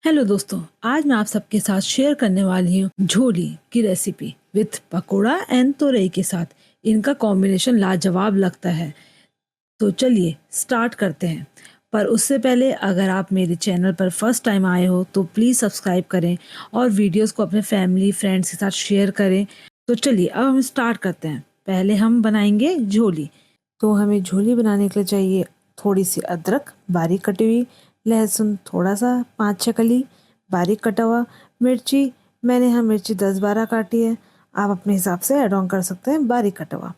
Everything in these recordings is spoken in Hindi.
हेलो दोस्तों, आज मैं आप सबके साथ शेयर करने वाली हूँ झोली की रेसिपी विथ पकोड़ा एंड तोरई के साथ। इनका कॉम्बिनेशन लाजवाब लगता है। तो चलिए स्टार्ट करते हैं। पर उससे पहले अगर आप मेरे चैनल पर फर्स्ट टाइम आए हो तो प्लीज़ सब्सक्राइब करें और वीडियोस को अपने फैमिली फ्रेंड्स के साथ शेयर करें। तो चलिए अब हम स्टार्ट करते हैं। पहले हम बनाएंगे झोली। तो हमें झोली बनाने के लिए चाहिए थोड़ी सी अदरक बारीक कटी हुई, लहसुन थोड़ा सा 5-6 कली बारीक कटा हुआ, मिर्ची मैंने यहाँ मिर्ची 10-12 काटी है, आप अपने हिसाब से ऐड ऑन कर सकते हैं बारीक कटा हुआ।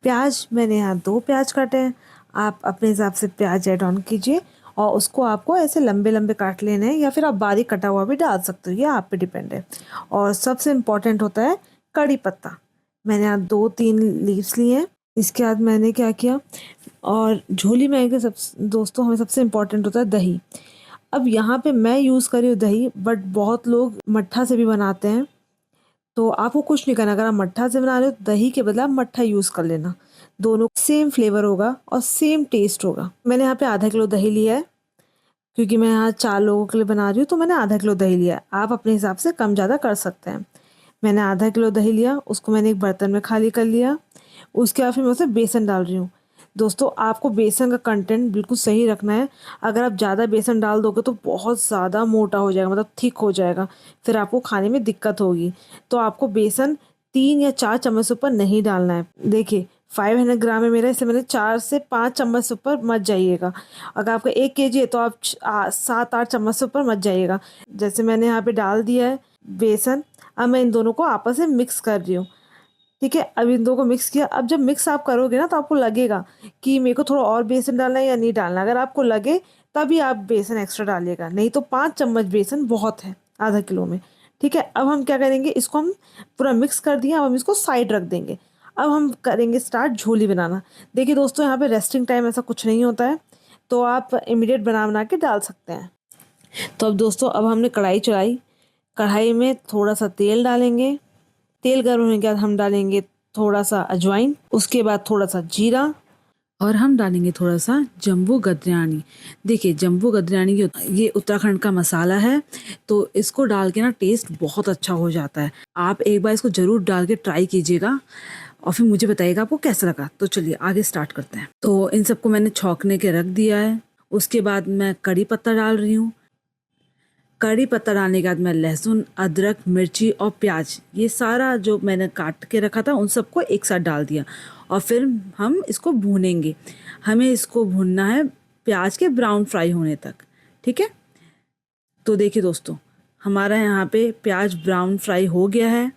प्याज मैंने यहाँ 2 प्याज काटे हैं, आप अपने हिसाब से प्याज ऐड ऑन कीजिए और उसको आपको ऐसे लंबे लंबे काट लेने हैं या फिर आप बारीक कटा हुआ भी डाल सकते हो, ये आप पे डिपेंड है। और सबसे इम्पॉर्टेंट होता है कड़ी पत्ता। मैंने यहाँ 2-3 लीव्स लिए हैं। इसके बाद मैंने क्या किया, और झोली में के सब दोस्तों हमें सबसे इम्पॉर्टेंट होता है दही। अब यहाँ पे मैं यूज़ कर रही हूँ दही, बट बहुत लोग मट्ठा से भी बनाते हैं, तो आपको कुछ नहीं करना। अगर आप मट्ठा से बना रहे हो तो दही के बदले आप मट्ठा यूज़ कर लेना, दोनों सेम फ्लेवर होगा और सेम टेस्ट होगा। मैंने यहाँ पे आधा किलो दही लिया है, क्योंकि मैं यहाँ 4 लोगों के लिए बना रही हूँ, तो मैंने आधा किलो दही लिया है। आप अपने हिसाब से कम ज़्यादा कर सकते हैं। मैंने आधा किलो दही लिया, उसको मैंने एक बर्तन में खाली कर लिया। उसके बाद फिर मैं उसमें बेसन डाल रही हूँ। दोस्तों आपको बेसन का कंटेंट बिल्कुल सही रखना है। अगर आप ज़्यादा बेसन डाल दोगे तो बहुत ज़्यादा मोटा हो जाएगा, मतलब थिक हो जाएगा, फिर आपको खाने में दिक्कत होगी। तो आपको बेसन 3 या 4 चम्मच से ऊपर नहीं डालना है। देखिए 500 ग्राम है मेरा, इसलिए मैंने 4 से 5 चम्मच से ऊपर मत जाइएगा। अगर आपका 1 केजी है तो आप 7-8 चम्मच से ऊपर मत जाइएगा। जैसे मैंने यहाँ पे डाल दिया है बेसन, अब मैं इन दोनों को आपस में मिक्स कर रही हूँ। ठीक है, अब इन दो को मिक्स किया। अब जब मिक्स आप करोगे ना तो आपको लगेगा कि मेरे को थोड़ा और बेसन डालना है या नहीं डालना। अगर आपको लगे तभी आप बेसन एक्स्ट्रा डालिएगा, नहीं तो 5 चम्मच बेसन बहुत है आधा किलो में। ठीक है, अब हम क्या करेंगे, इसको हम पूरा मिक्स कर दिया, अब हम इसको साइड रख देंगे। अब हम करेंगे स्टार्ट झोली बनाना। देखिए दोस्तों, यहाँ पे रेस्टिंग टाइम ऐसा कुछ नहीं होता है, तो आप इमीडिएट बना बना के डाल सकते हैं। तो अब दोस्तों, अब हमने कढ़ाई चढ़ाई, कढ़ाई में थोड़ा सा तेल डालेंगे। तेल गर्म होने के बाद हम डालेंगे थोड़ा सा अजवाइन, उसके बाद थोड़ा सा जीरा, और हम डालेंगे थोड़ा सा जम्बू गद्रियानी। देखिए जम्बू गद्रियानी ये उत्तराखंड का मसाला है, तो इसको डाल के ना टेस्ट बहुत अच्छा हो जाता है। आप एक बार इसको ज़रूर डाल के ट्राई कीजिएगा और फिर मुझे बताइएगा आपको कैसा लगा। तो चलिए आगे स्टार्ट करते हैं। तो इन सबको मैंने छौंकने के रख दिया है। उसके बाद मैं कड़ी पत्ता डाल रही हूँ। कड़ी पत्ता डालने के बाद मैं लहसुन, अदरक, मिर्ची और प्याज, ये सारा जो मैंने काट के रखा था उन सबको एक साथ डाल दिया और फिर हम इसको भूनेंगे। हमें इसको भूनना है प्याज के ब्राउन फ्राई होने तक। ठीक है, तो देखिए दोस्तों, हमारा यहाँ पे प्याज ब्राउन फ्राई हो गया है।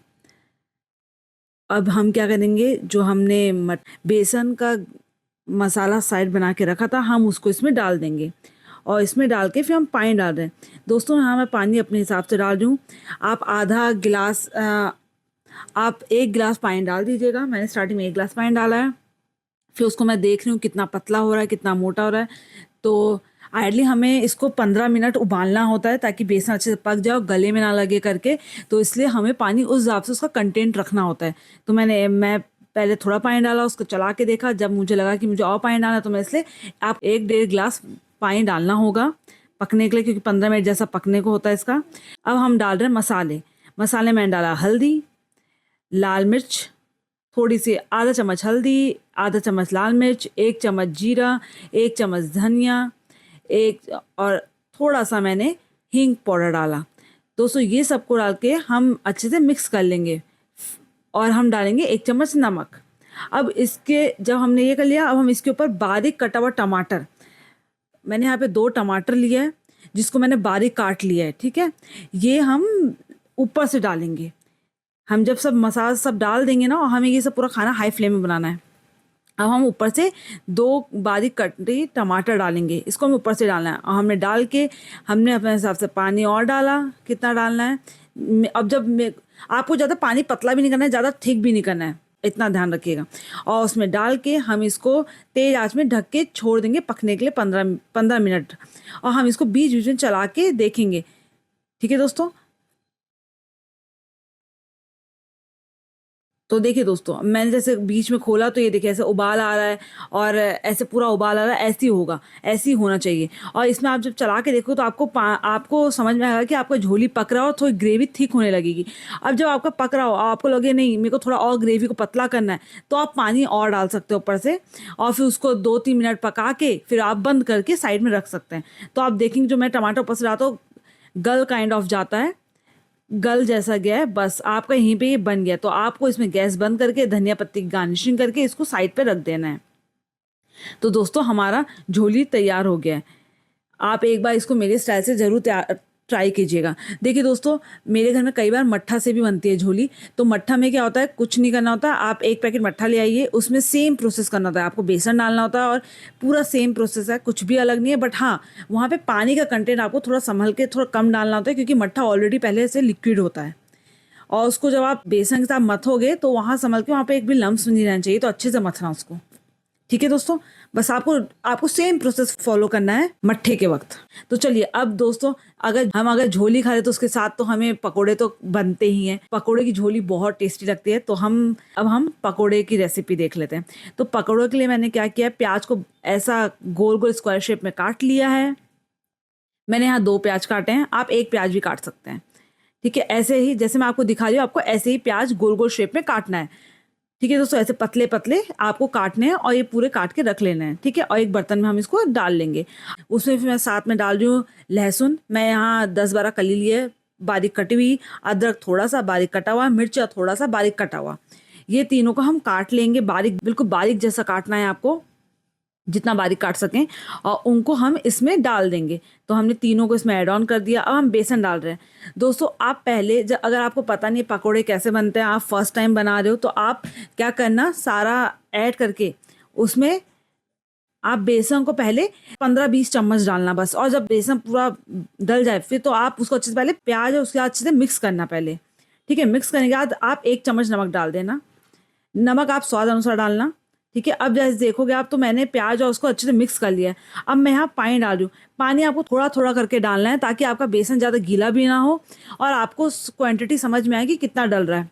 अब हम क्या करेंगे, जो हमने बेसन का मसाला साइड बना के रखा था हम उसको इसमें डाल देंगे और इसमें डाल के फिर हम पानी डाल रहे हैं। दोस्तों यहाँ मैं पानी अपने हिसाब से डाल रही हूँ। आप आधा गिलास आप 1 गिलास पानी डाल दीजिएगा। मैंने स्टार्टिंग में 1 गिलास पानी डाला है। फिर उसको मैं देख रही हूँ कितना पतला हो रहा है कितना मोटा हो रहा है। तो आइडली हमें इसको 15 मिनट उबालना होता है ताकि बेसन अच्छे से पक जाए और गले में ना लगे करके, तो इसलिए हमें पानी उस हिसाब से उसका कंटेंट रखना होता है। तो मैं पहले थोड़ा पानी डाला, उसको चला के देखा, जब मुझे लगा कि मुझे और पानी डालना तो मैं इसलिए आप 1-1.5 गिलास पानी डालना होगा पकने के लिए, क्योंकि 15 मिनट जैसा पकने को होता है इसका। अब हम डाल रहे हैं मसाले। मसाले मैंने डाला हल्दी, लाल मिर्च थोड़ी सी, आधा चम्मच हल्दी, आधा चम्मच लाल मिर्च, 1 चम्मच जीरा, 1 चम्मच धनिया, एक और थोड़ा सा मैंने हींग पाउडर डाला। दोस्तों ये सबको डाल के हम अच्छे से मिक्स कर लेंगे और हम डालेंगे 1 चम्मच नमक। अब इसके जब हमने ये कर लिया, अब हम इसके ऊपर बारीक कटा हुआ टमाटर, मैंने यहाँ पे 2 टमाटर लिए हैं जिसको मैंने बारीक काट लिया है। ठीक है, ये हम ऊपर से डालेंगे। हम जब सब मसाला सब डाल देंगे ना, और हमें ये सब पूरा खाना हाई फ्लेम में बनाना है। अब हम ऊपर से 2 बारीक कटे टमाटर डालेंगे, इसको हमें ऊपर से डालना है। और हमने डाल के हमने अपने हिसाब से पानी और डाला, कितना डालना है। अब आपको ज़्यादा पानी पतला भी नहीं करना है, ज़्यादा थिक भी नहीं करना है, इतना ध्यान रखिएगा। और उसमें डाल के हम इसको तेज आंच में ढक के छोड़ देंगे पकने के लिए 15 मिनट, और हम इसको बीच बीच में चला के देखेंगे। ठीक है दोस्तों, तो देखिए दोस्तों, मैंने जैसे बीच में खोला तो ये देखिए ऐसे उबाल आ रहा है और ऐसे पूरा उबाल आ रहा है, ऐसे ही होगा, ऐसे ही होना चाहिए। और इसमें आप जब चला के देखो तो आपको समझ में आएगा कि आपका झोली पक रहा हो, थोड़ी ग्रेवी थिक होने लगेगी। अब जब आपका पक रहा हो, आपको लगे नहीं मेरे को थोड़ा और ग्रेवी को पतला करना है, तो आप पानी और डाल सकते हो ऊपर से, और फिर उसको 2-3 मिनट पका के फिर आप बंद करके साइड में रख सकते हैं। तो आप देखेंगे जो मैं टमाटर ऊपर से डालता हूँ, गल काइंड ऑफ जाता है, गल जैसा गया है, बस आपका यहीं पे ये बन गया। तो आपको इसमें गैस बंद करके धनिया पत्ती की गार्निशिंग करके इसको साइड पे रख देना है। तो दोस्तों हमारा झोली तैयार हो गया है। आप एक बार इसको मेरे स्टाइल से ज़रूर ट्राई कीजिएगा। देखिए दोस्तों, मेरे घर में कई बार मट्ठा से भी बनती है झोली। तो मट्ठा में क्या होता है, कुछ नहीं करना होता, आप एक पैकेट मट्ठा ले आइए, उसमें सेम प्रोसेस करना होता है, आपको बेसन डालना होता है और पूरा सेम प्रोसेस है, कुछ भी अलग नहीं है। बट हाँ, वहाँ पे पानी का कंटेंट आपको थोड़ा संभल के थोड़ा कम डालना होता है, क्योंकि मट्ठा ऑलरेडी पहले से लिक्विड होता है। और उसको जब आप बेसन के साथ मथोगे तो वहाँ संभल के वहाँ पे एक भी लम्स नहीं रहना चाहिए, तो अच्छे से मथना उसको। ठीक है दोस्तों, बस आपको सेम प्रोसेस फॉलो करना है मट्ठे के वक्त। तो चलिए अब दोस्तों, अगर झोली खा रहे तो उसके साथ तो हमें पकोड़े तो बनते ही हैं। पकोड़े की झोली बहुत टेस्टी लगती है। तो हम पकोड़े की रेसिपी देख लेते हैं। तो पकोड़े के लिए मैंने क्या किया, प्याज को ऐसा गोल गोल स्क्वायर शेप में काट लिया है। मैंने यहाँ 2 प्याज काटे हैं, आप 1 प्याज भी काट सकते हैं। ठीक है, ऐसे ही जैसे मैं आपको दिखा रही हूँ, आपको ऐसे ही प्याज गोल गोल शेप में काटना है। ठीक है दोस्तों, ऐसे पतले पतले आपको काटने हैं और ये पूरे काट के रख लेना है। ठीक है, और एक बर्तन में हम इसको डाल लेंगे। उसमें फिर मैं साथ में डाल रही हूँ लहसुन। मैं यहाँ 10-12 कली लिए बारीक कटी हुई, अदरक थोड़ा सा बारीक कटा हुआ, मिर्चा थोड़ा सा बारीक कटा हुआ। ये तीनों को हम काट लेंगे बारीक, बिल्कुल बारीक जैसा काटना है आपको, जितना बारीक काट सकें, और उनको हम इसमें डाल देंगे। तो हमने तीनों को इसमें ऐड ऑन कर दिया। अब हम बेसन डाल रहे हैं। दोस्तों आप पहले अगर आपको पता नहीं पकोड़े कैसे बनते हैं, आप फर्स्ट टाइम बना रहे हो, तो आप क्या करना, सारा ऐड करके उसमें आप बेसन को पहले 15-20 चम्मच डालना बस। और जब बेसन पूरा डल जाए फिर तो आप उसको अच्छे से पहले प्याज और उसके बाद अच्छे से मिक्स करना पहले। ठीक है, मिक्स करने के बाद आप 1 चम्मच नमक डाल देना। नमक आप स्वाद अनुसार डालना। ठीक है, अब जैसे देखोगे आप, तो मैंने प्याज और उसको अच्छे से मिक्स कर लिया है। अब मैं यहाँ पानी डाल रही हूँ। पानी आपको थोड़ा थोड़ा करके डालना है, ताकि आपका बेसन ज़्यादा गीला भी ना हो और आपको क्वांटिटी समझ में आए कि कितना डल रहा है।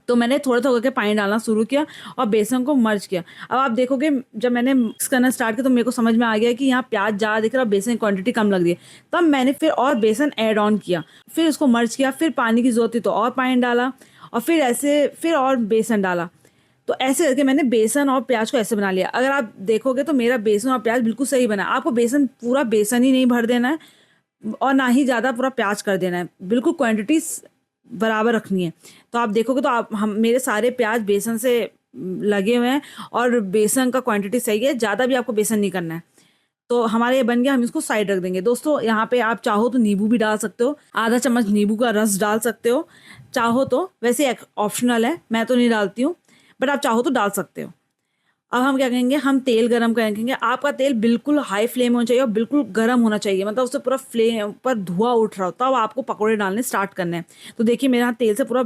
तो मैंने थोड़ा थोड़ा करके पानी डालना शुरू किया और बेसन को मर्ज किया। अब आप देखोगे जब मैंने मिक्स करना स्टार्ट किया तो मेरे को समझ में आ गया कि यहाँ प्याज ज़्यादा दिख रहा है, बेसन की क्वांटिटी कम लग रही है। तब मैंने फिर और बेसन ऐड ऑन किया, फिर उसको मर्ज किया, फिर पानी की ज़रूरत थी तो और पानी डाला, और फिर ऐसे फिर और बेसन डाला। तो ऐसे करके मैंने बेसन और प्याज को ऐसे बना लिया। अगर आप देखोगे तो मेरा बेसन और प्याज बिल्कुल सही बना। आपको बेसन पूरा बेसन ही नहीं भर देना है और ना ही ज़्यादा पूरा प्याज कर देना है, बिल्कुल क्वांटिटी बराबर रखनी है। तो आप देखोगे तो हम मेरे सारे प्याज बेसन से लगे हुए हैं और बेसन का क्वांटिटी सही है, ज़्यादा भी आपको बेसन नहीं करना है। तो हमारे ये बन गया, हम इसको साइड रख देंगे। दोस्तों यहाँ पे आप चाहो तो नींबू भी डाल सकते हो, आधा चम्मच नींबू का रस डाल सकते हो चाहो तो, वैसे ऑप्शनल है, मैं तो नहीं डालती हूँ, बट आप चाहो तो डाल सकते हो। अब हम क्या करेंगे, हम तेल गरम करेंगे। आपका तेल बिल्कुल हाई फ्लेम होना चाहिए और बिल्कुल गरम होना चाहिए, मतलब उससे पूरा फ्लेम पर धुआं उठ रहा हो, तब आपको पकौड़े डालने स्टार्ट करने हैं। तो देखिए मेरे यहाँ तेल से पूरा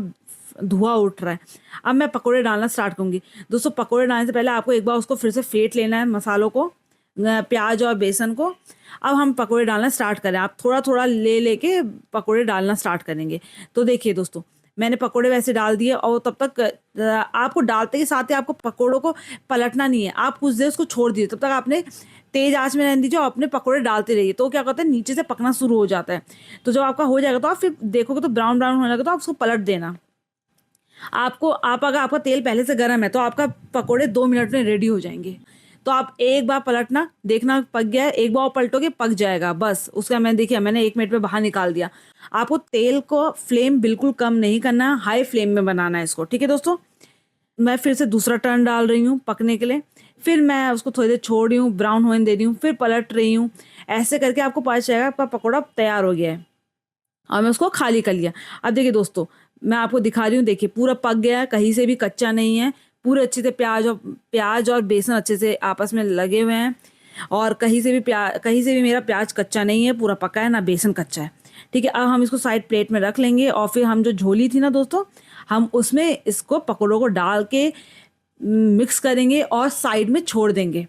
धुआं उठ रहा है। अब मैं पकौड़े डालना स्टार्ट करूँगी। दोस्तों पकौड़े डालने से पहले आपको एक बार उसको फिर से फेंट लेना है, मसालों को, प्याज और बेसन को। अब हम पकौड़े डालना स्टार्ट करें, आप थोड़ा थोड़ा ले लेके पकौड़े डालना स्टार्ट करेंगे। तो देखिए दोस्तों, मैंने पकोड़े वैसे डाल दिए और तब तक आपको डालते के साथ ही आपको पकोड़ों को पलटना नहीं है, आप कुछ देर उसको छोड़ दीजिए। तब तक आपने तेज आंच में रहने दीजिए और अपने पकोड़े डालते रहिए। तो क्या कहते हैं, नीचे से पकना शुरू हो जाता है। तो जब आपका हो जाएगा तो आप फिर देखोगे तो ब्राउन ब्राउन होने लगे तो आप उसको पलट देना। अगर आपका तेल पहले से गर्म है तो आपका पकोड़े 2 मिनट में रेडी हो जाएंगे। तो आप एक बार पलटना, देखना पक गया है, एक बार और पलटोगे पक जाएगा बस। उसका मैंने 1 मिनट में बाहर निकाल दिया। आपको तेल को फ्लेम बिल्कुल कम नहीं करना है, हाई फ्लेम में बनाना है इसको। ठीक है दोस्तों, मैं फिर से दूसरा टर्न डाल रही हूँ पकने के लिए। फिर मैं उसको थोड़ी देर छोड़ रही हूँ, ब्राउन होने दे रही हूँ, फिर पलट रही हूँ। ऐसे करके आपको पता चलेगा आपका पकौड़ा तैयार हो गया है और मैं उसको खाली कर लिया। अब देखिए दोस्तों, मैं आपको दिखा रही हूँ, देखिए पूरा पक गया है, कहीं से भी कच्चा नहीं है, पूरे अच्छे से प्याज और बेसन अच्छे से आपस में लगे हुए हैं और कहीं से भी मेरा प्याज कच्चा नहीं है, पूरा पका है, ना बेसन कच्चा है। ठीक है, अब हम इसको साइड प्लेट में रख लेंगे और फिर हम जो झोली थी ना दोस्तों, हम उसमें इसको पकौड़ों को डाल के मिक्स करेंगे और साइड में छोड़ देंगे।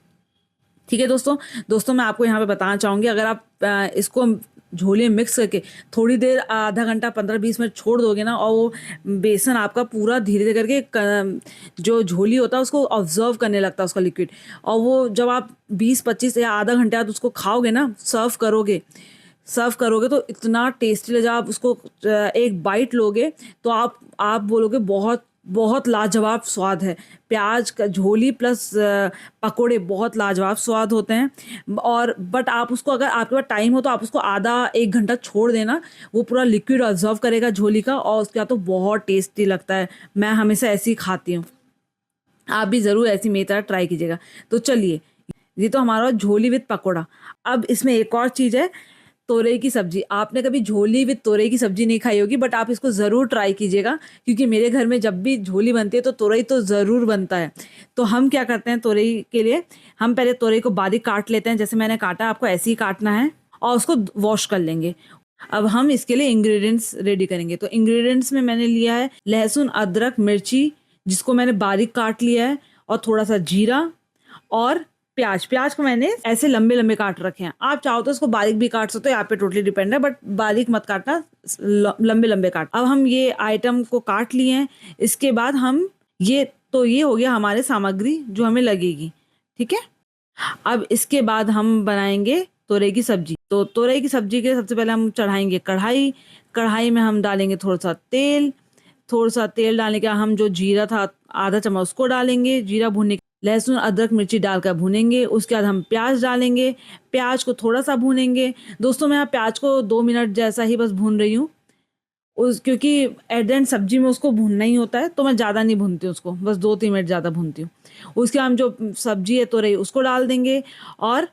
ठीक है दोस्तों मैं आपको यहाँ पे बताना चाहूँगी, अगर आप इसको झोली में मिक्स करके थोड़ी देर आधा घंटा 15-20 मिनट छोड़ दोगे ना, और वो बेसन आपका पूरा धीरे धीरे करके जो झोली होता है उसको ऑब्जर्व करने लगता है उसका लिक्विड, और वो जब आप 20-25 या आधा घंटे बाद उसको खाओगे ना, सर्व करोगे तो इतना टेस्टी लगा। आप उसको एक बाइट लोगे तो आप बोलोगे बहुत बहुत लाजवाब स्वाद है। प्याज का झोली प्लस पकोड़े बहुत लाजवाब स्वाद होते हैं। और बट आप उसको, अगर आपके पास टाइम हो तो आप उसको आधा 1 घंटा छोड़ देना, वो पूरा लिक्विड ऑब्जर्व करेगा झोली का, और उसके बाद तो बहुत टेस्टी लगता है। मैं हमेशा ऐसे ही खाती हूँ, आप भी ज़रूर ऐसी मेरी तरह ट्राई कीजिएगा। तो चलिए, ये तो हमारा झोली विद पकोड़ा। अब इसमें एक और चीज़ है, तोरई की सब्जी। आपने कभी झोली विद तोरई की सब्जी नहीं खाई होगी, बट आप इसको ज़रूर ट्राई कीजिएगा, क्योंकि मेरे घर में जब भी झोली बनती है तो तोरई तो ज़रूर बनता है। तो हम क्या करते हैं तोरई के लिए, हम पहले तोरई को बारीक काट लेते हैं, जैसे मैंने काटा, आपको ऐसे ही काटना है, और उसको वॉश कर लेंगे। अब हम इसके लिए इंग्रेडिएंट्स रेडी करेंगे। तो इंग्रेडिएंट्स में मैंने लिया है लहसुन, अदरक, मिर्ची जिसको मैंने बारीक काट लिया है, और थोड़ा सा जीरा और प्याज को मैंने ऐसे लंबे लंबे काट रखे हैं। आप चाहो तो इसको बारीक भी काट सकते हो, यहाँ पे टोटली डिपेंड है, बट बारीक मत काटना, लंबे लंबे काट। अब हम ये आइटम को काट लिए हैं। इसके बाद हम ये हो गया हमारे सामग्री जो हमें लगेगी, ठीक है। अब इसके बाद हम बनाएंगे तोरई की सब्जी। तो तोरई की सब्जी के सबसे पहले हम चढ़ाएंगे कढ़ाई में हम डालेंगे थोड़ा सा तेल डालने के बाद हम जो जीरा था आधा चम्मच उसको डालेंगे। जीरा भूनने, लहसुन, अदरक, मिर्ची डालकर भूनेंगे। उसके बाद हम प्याज डालेंगे, प्याज को थोड़ा सा भूनेंगे। दोस्तों मैं यहाँ प्याज को 2 मिनट जैसा ही बस भून रही हूँ, क्योंकि एट द एंड सब्जी में उसको भूनना ही होता है, तो मैं ज़्यादा नहीं भूनती हूँ उसको, बस 2-3 मिनट ज़्यादा भूनती हूँ। उसके बाद हम जो सब्जी है तोरई उसको डाल देंगे, और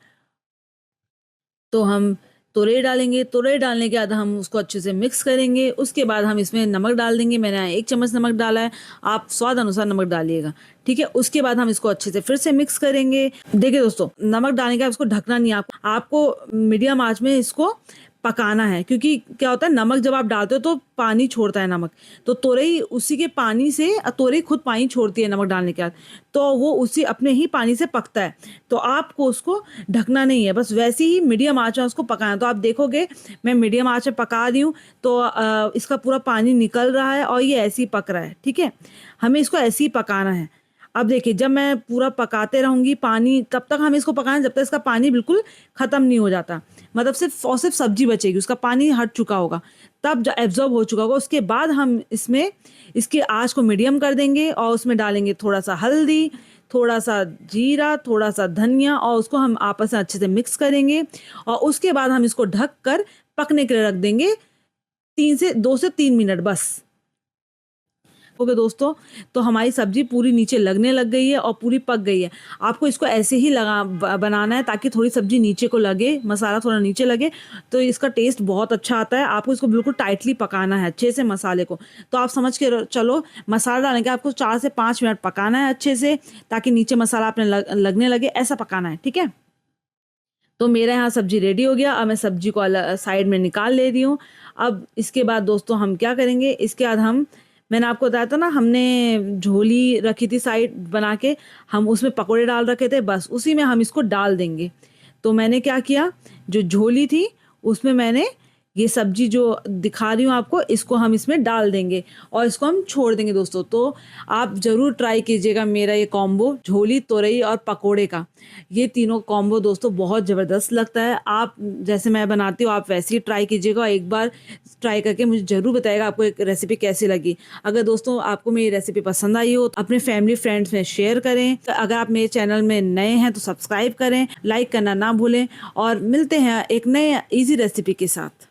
तो हम तोरई डालने के बाद हम उसको अच्छे से मिक्स करेंगे। उसके बाद हम इसमें नमक डाल देंगे। मैंने 1 चम्मच नमक डाला है, आप स्वाद अनुसार नमक डालिएगा, ठीक है। उसके बाद हम इसको अच्छे से फिर से मिक्स करेंगे। देखिए दोस्तों, नमक डालने के बाद इसको ढकना नहीं है, आपको मीडियम आंच में इसको पकाना है, क्योंकि क्या होता है नमक जब आप डालते हो तो पानी छोड़ता है नमक, तो तोरई उसी के पानी से, तोरई खुद पानी छोड़ती है नमक डालने के बाद, तो वो उसी अपने ही पानी से पकता है। तो आपको उसको ढकना नहीं है, बस वैसे ही मीडियम आंच में उसको पकाना। तो आप देखोगे मैं मीडियम आंच में पका रही हूँ, तो इसका पूरा पानी निकल रहा है और ये ऐसे ही पक रहा है, ठीक है। हमें इसको ऐसे ही पकाना है। अब देखिए, जब मैं पूरा पकाते रहूँगी पानी, तब तक हम इसको पकाना जब तक इसका पानी बिल्कुल ख़त्म नहीं हो जाता, मतलब सिर्फ और सिर्फ सब्जी बचेगी, उसका पानी हट चुका होगा, तब जब एब्जॉर्ब हो चुका होगा। उसके बाद हम इसमें इसकी आँच को मीडियम कर देंगे, और उसमें डालेंगे थोड़ा सा हल्दी, थोड़ा सा जीरा, थोड़ा सा धनिया, और उसको हम आपस में अच्छे से मिक्स करेंगे। और उसके बाद हम इसको ढक कर पकने के लिए रख देंगे 2 से 3 मिनट बस। ओके दोस्तों, तो हमारी सब्जी पूरी नीचे लगने लग गई है और पूरी पक गई है। आपको इसको ऐसे ही बनाना है ताकि थोड़ी सब्जी नीचे को लगे, मसाला थोड़ा नीचे लगे, तो इसका टेस्ट बहुत अच्छा आता है। आपको इसको बिल्कुल टाइटली पकाना है अच्छे से मसाले को। तो आप समझ के चलो, मसाला डालने के आपको 4 से 5 मिनट पकाना है अच्छे से, ताकि नीचे मसाला अपने लगने लगे, ऐसा पकाना है, ठीक है। तो मेरा यहाँ सब्जी रेडी हो गया। अब मैं सब्जी को साइड में निकाल ले रही हूँ। अब इसके बाद दोस्तों हम क्या करेंगे, इसके बाद मैंने आपको बताया था ना, हमने झोली रखी थी साइड बना के, हम उसमें पकोड़े डाल रखे थे, बस उसी में हम इसको डाल देंगे। तो मैंने क्या किया, जो झोली थी उसमें मैंने ये सब्जी जो दिखा रही हूँ आपको, इसको हम इसमें डाल देंगे और इसको हम छोड़ देंगे दोस्तों। तो आप ज़रूर ट्राई कीजिएगा मेरा ये कॉम्बो, झोली, तोरई और पकोड़े का। ये तीनों कॉम्बो दोस्तों बहुत ज़बरदस्त लगता है। आप जैसे मैं बनाती हूँ आप वैसे ही ट्राई कीजिएगा। एक बार ट्राई करके मुझे ज़रूर बताइएगा आपको एक रेसिपी कैसी लगी। अगर दोस्तों आपको मेरी रेसिपी पसंद आई हो तो अपने फैमिली फ्रेंड्स में शेयर करें। अगर आप मेरे चैनल में नए हैं तो सब्सक्राइब करें, लाइक करना ना भूलें, और मिलते हैं एक नए ईजी रेसिपी के साथ।